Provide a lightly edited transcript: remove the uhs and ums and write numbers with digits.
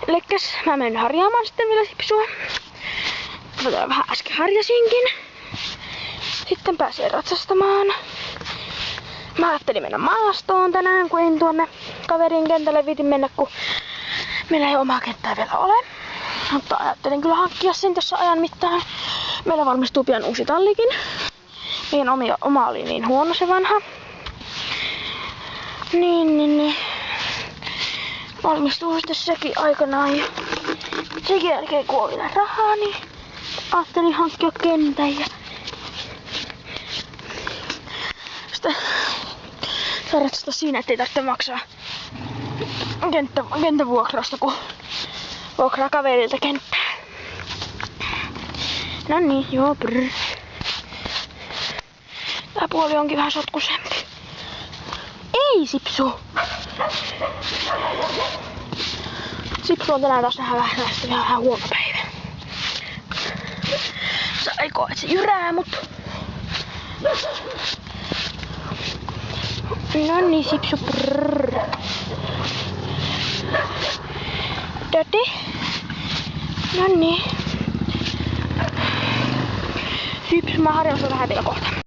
Elikkäs mä menen harjaamaan sitten vielä Sipsua. Mä vähän äsken harjasinkin. Sitten pääsee ratsastamaan. Mä ajattelin mennä maastoon tänään, kun en tuonne kaverin kentälle viitin mennä, kun meillä ei omaa kenttää vielä ole. Mutta ajattelin kyllä hankkia sen tässä ajan mittaan. Meillä valmistuu pian uusi tallikin. Meidän oma oli niin huono se vanha. Niin. Valmistuu sitten sekin aikanaan. Ja sekin jälkeen kun on vielä rahaa, niin ajattelin hankkia kentän. Ja sitten tarvitsen siinä, ettei tarvitse maksaa kenttävuokrausta, kun vuokraa kaverilta kenttää. No niin, joo, brr. Tää puoli onkin vähän sotkusempi. Ei, Sipsu! Sipsu on tänään taas vähän huono päivä. Sä aikoo, et se jyrää mut. No niin, Sipsu, brrr. Daddy. No niin. Sipsu, mä harjoitan vähän vielä kohta.